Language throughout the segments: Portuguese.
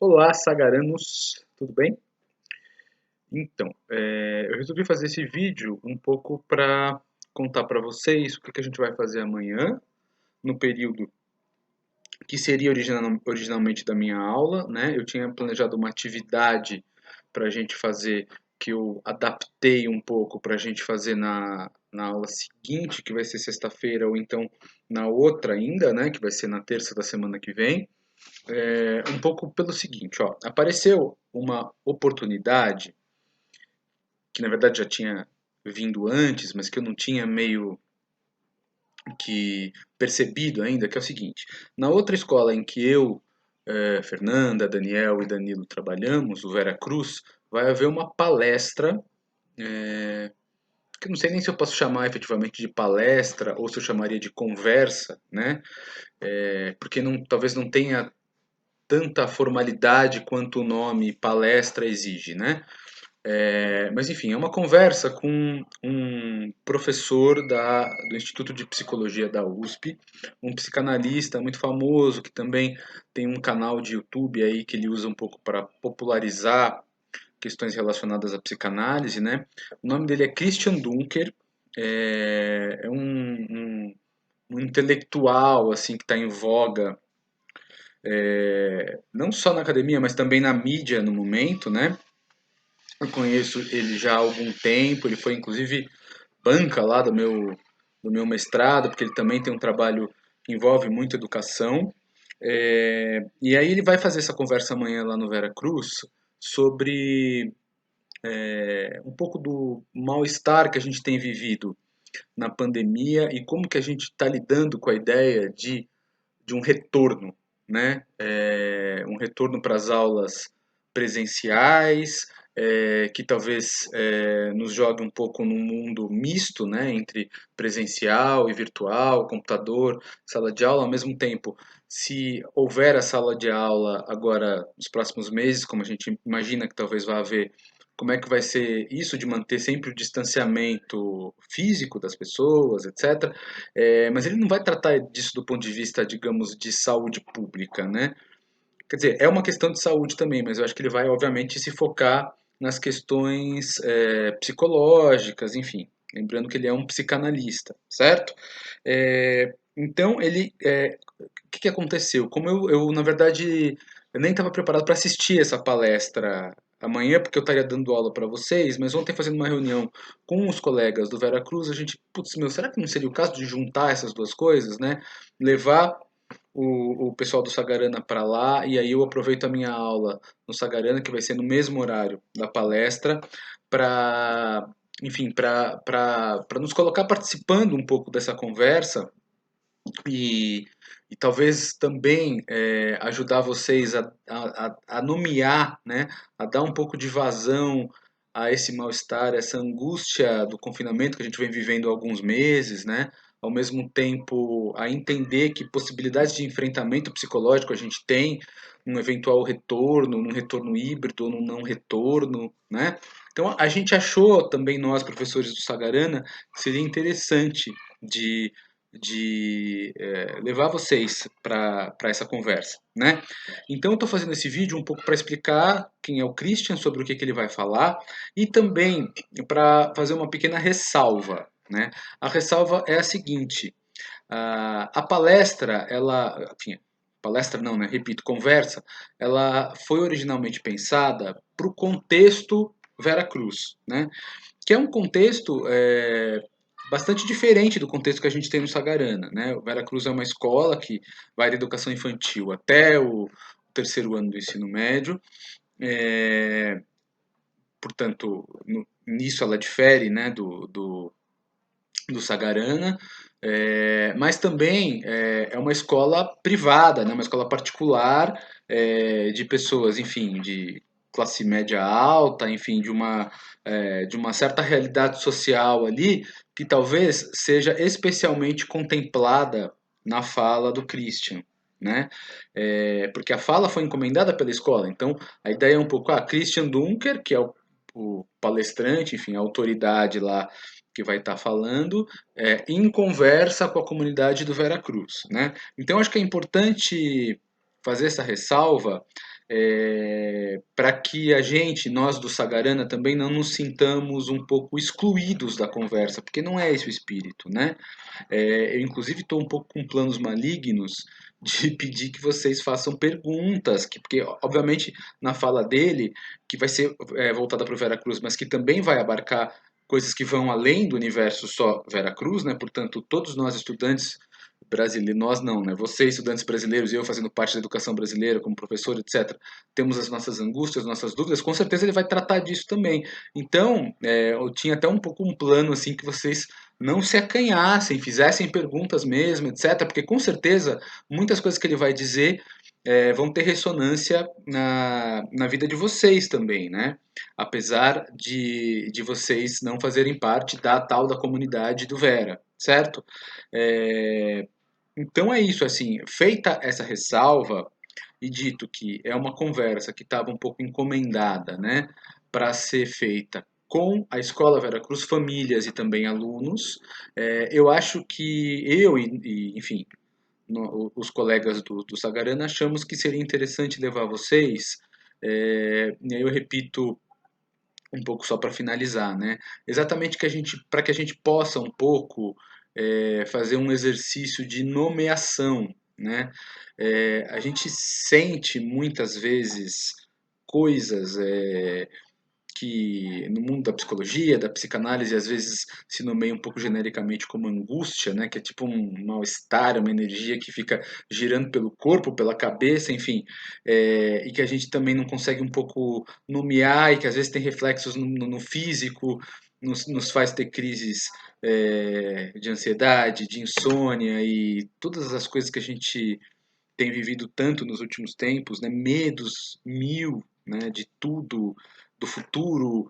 Olá, Sagaranos, tudo bem? Então, eu resolvi fazer esse vídeo um pouco para contar para vocês o que a gente vai fazer amanhã, no período que seria originalmente da minha aula, né? Eu tinha planejado uma atividade para a gente fazer, que eu adaptei um pouco para a gente fazer na aula seguinte, que vai ser sexta-feira, ou então na outra ainda, né? Que vai ser na terça da semana que vem. Um pouco pelo seguinte, ó, apareceu uma oportunidade que na verdade já tinha vindo antes, mas que eu não tinha meio que percebido ainda, que é o seguinte: na outra escola em que eu, Fernanda, Daniel e Danilo trabalhamos, o Vera Cruz, vai haver uma palestra, que eu não sei nem se eu posso chamar efetivamente de palestra ou se eu chamaria de conversa, né? Porque talvez não tenha tanta formalidade quanto o nome palestra exige, né? Mas enfim, é uma conversa com um professor do Instituto de Psicologia da USP, um psicanalista muito famoso que também tem um canal de YouTube aí que ele usa um pouco para popularizar questões relacionadas à psicanálise, né? O nome dele é Christian Dunker, é um intelectual assim que está em voga, não só na academia, mas também na mídia no momento, né? Eu conheço ele já há algum tempo, ele foi inclusive banca lá do meu mestrado, porque ele também tem um trabalho que envolve muito educação. E aí ele vai fazer essa conversa amanhã lá no Vera Cruz sobre um pouco do mal-estar que a gente tem vivido na pandemia e como que a gente está lidando com a ideia de um retorno, né? Um retorno para as aulas presenciais, que talvez nos jogue um pouco num mundo misto, né? Entre presencial e virtual, computador, sala de aula, ao mesmo tempo. Se houver a sala de aula agora nos próximos meses, como a gente imagina que talvez vá haver, como é que vai ser isso de manter sempre o distanciamento físico das pessoas, etc. Mas ele não vai tratar disso do ponto de vista, digamos, de saúde pública, né? Quer dizer, é uma questão de saúde também, mas eu acho que ele vai, obviamente, se focar nas questões psicológicas, enfim. Lembrando que ele é um psicanalista, certo? Então, o que aconteceu? Como na verdade, eu nem estava preparado para assistir essa palestra amanhã, porque eu estaria dando aula para vocês, mas ontem fazendo uma reunião com os colegas do Vera Cruz, a gente, putz, meu, será que não seria o caso de juntar essas duas coisas, né? Levar o pessoal do Sagarana para lá e aí eu aproveito a minha aula no Sagarana, que vai ser no mesmo horário da palestra, para, enfim, para nos colocar participando um pouco dessa conversa e, e talvez também ajudar vocês a nomear, né, a dar um pouco de vazão a esse mal-estar, essa angústia do confinamento que a gente vem vivendo há alguns meses, né? Ao mesmo tempo, a entender que possibilidades de enfrentamento psicológico a gente tem num eventual retorno, num retorno híbrido ou num não retorno, né? Então, a gente achou também, nós, professores do Sagarana, que seria interessante de levar vocês para essa conversa, né? Então eu estou fazendo esse vídeo um pouco para explicar quem é o Christian, sobre o que ele vai falar e também para fazer uma pequena ressalva, né? A ressalva é a seguinte: a palestra, enfim, palestra não, né? Repito, conversa, ela foi originalmente pensada para o contexto Vera Cruz, né? Que é um contexto bastante diferente do contexto que a gente tem no Sagarana, né? O Vera Cruz é uma escola que vai da educação infantil até o terceiro ano do ensino médio, é, portanto, nisso ela difere, né, do Sagarana, mas também é uma escola privada, né, uma escola particular de pessoas, enfim, de classe média alta, enfim, de uma certa realidade social ali, que talvez seja especialmente contemplada na fala do Christian. Né? Porque a fala foi encomendada pela escola, então a ideia é um pouco, Christian Dunker, que é o palestrante, enfim, a autoridade lá que vai estar falando, em conversa com a comunidade do Vera Cruz, né? Então acho que é importante fazer essa ressalva, para que a gente, nós do Sagarana, também não nos sintamos um pouco excluídos da conversa, porque não é esse o espírito, né? Eu, inclusive, estou um pouco com planos malignos de pedir que vocês façam perguntas, porque, obviamente, na fala dele, que vai ser voltada para o Veracruz, mas que também vai abarcar coisas que vão além do universo só Veracruz, né? Portanto, todos nós estudantes brasileiros, nós não, né? Vocês, estudantes brasileiros, e eu fazendo parte da educação brasileira como professor, etc., temos as nossas angústias, nossas dúvidas, com certeza ele vai tratar disso também. Então, eu tinha até um pouco um plano, assim, que vocês não se acanhassem, fizessem perguntas mesmo, etc., porque com certeza muitas coisas que ele vai dizer vão ter ressonância na vida de vocês também, né? Apesar de vocês não fazerem parte da tal da comunidade do Vera, certo? É, então é isso, assim, feita essa ressalva e dito que é uma conversa que estava um pouco encomendada, né, para ser feita com a Escola Veracruz, famílias e também alunos, eu acho que eu enfim, os colegas do Sagarana achamos que seria interessante levar vocês, e aí eu repito um pouco só para finalizar, né? Exatamente para que a gente possa um pouco fazer um exercício de nomeação, né? A gente sente muitas vezes coisas que no mundo da psicologia, da psicanálise, às vezes se nomeia um pouco genericamente como angústia, né? Que é tipo um mal-estar, uma energia que fica girando pelo corpo, pela cabeça, enfim, e que a gente também não consegue um pouco nomear e que às vezes tem reflexos no físico, nos faz ter crises de ansiedade, de insônia e todas as coisas que a gente tem vivido tanto nos últimos tempos, né? Medos mil, né? De tudo, do futuro,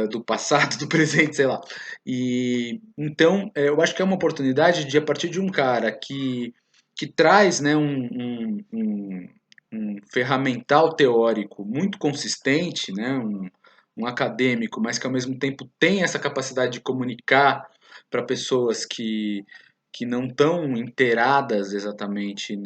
do passado, do presente, sei lá. E então eu acho que é uma oportunidade de a partir de um cara que traz, né? Um ferramental teórico muito consistente, né? Um acadêmico, mas que ao mesmo tempo tem essa capacidade de comunicar para pessoas que não estão inteiradas exatamente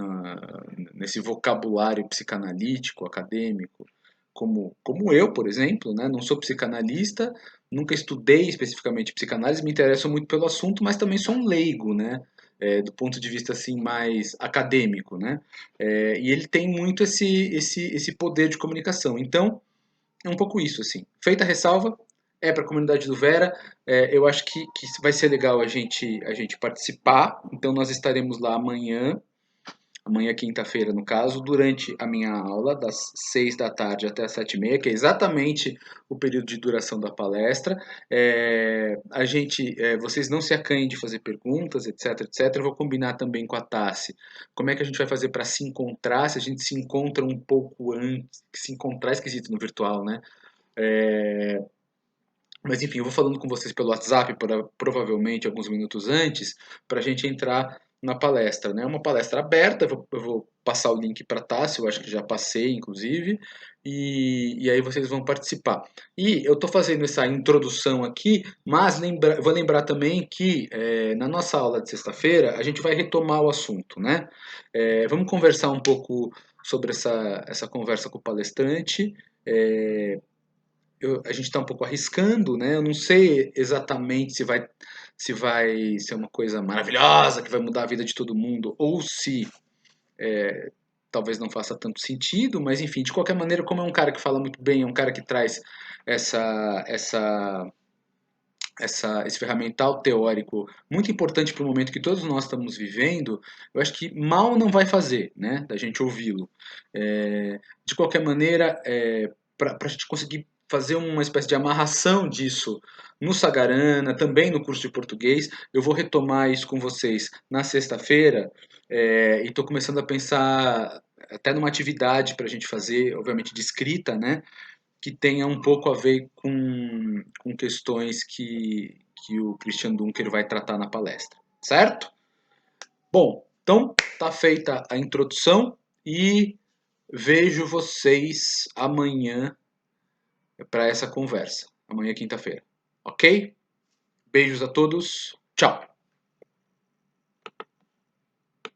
nesse vocabulário psicanalítico, acadêmico, como eu, por exemplo, né? Não sou psicanalista, nunca estudei especificamente psicanálise, me interesso muito pelo assunto, mas também sou um leigo, né? Do ponto de vista assim mais acadêmico, né? E ele tem muito esse poder de comunicação. Então, é um pouco isso, assim. Feita a ressalva, para a comunidade do Vera. Eu acho que vai ser legal a gente participar. Então, nós estaremos lá amanhã quinta-feira, no caso, durante a minha aula, das 6 da tarde até as 7h30, que é exatamente o período de duração da palestra. Vocês não se acanhem de fazer perguntas, etc, etc. Eu vou combinar também com a Tassi como é que a gente vai fazer para se encontrar, se a gente se encontra um pouco antes, se encontrar é esquisito no virtual, né? É, mas enfim, eu vou falando com vocês pelo WhatsApp, provavelmente alguns minutos antes, para a gente entrar na palestra. Né? É uma palestra aberta, eu vou passar o link para a Tassi, eu acho que já passei, inclusive, e aí vocês vão participar. E eu estou fazendo essa introdução aqui, mas vou lembrar também que na nossa aula de sexta-feira a gente vai retomar o assunto. Né? Vamos conversar um pouco sobre essa conversa com o palestrante. A gente está um pouco arriscando, né? Eu não sei exatamente se vai ser uma coisa maravilhosa que vai mudar a vida de todo mundo ou se talvez não faça tanto sentido, mas enfim, de qualquer maneira, como é um cara que fala muito bem, é um cara que traz essa, essa, esse ferramental teórico muito importante para o momento que todos nós estamos vivendo, eu acho que mal não vai fazer, né, da gente ouvi-lo. De qualquer maneira, para a gente conseguir fazer uma espécie de amarração disso no Sagarana, também no curso de português, eu vou retomar isso com vocês na sexta-feira, e estou começando a pensar até numa atividade para a gente fazer, obviamente de escrita, né, que tenha um pouco a ver com questões que o Christian Dunker vai tratar na palestra, certo? Bom, então tá feita a introdução e vejo vocês amanhã para essa conversa. Amanhã, quinta-feira. Ok? Beijos a todos. Tchau.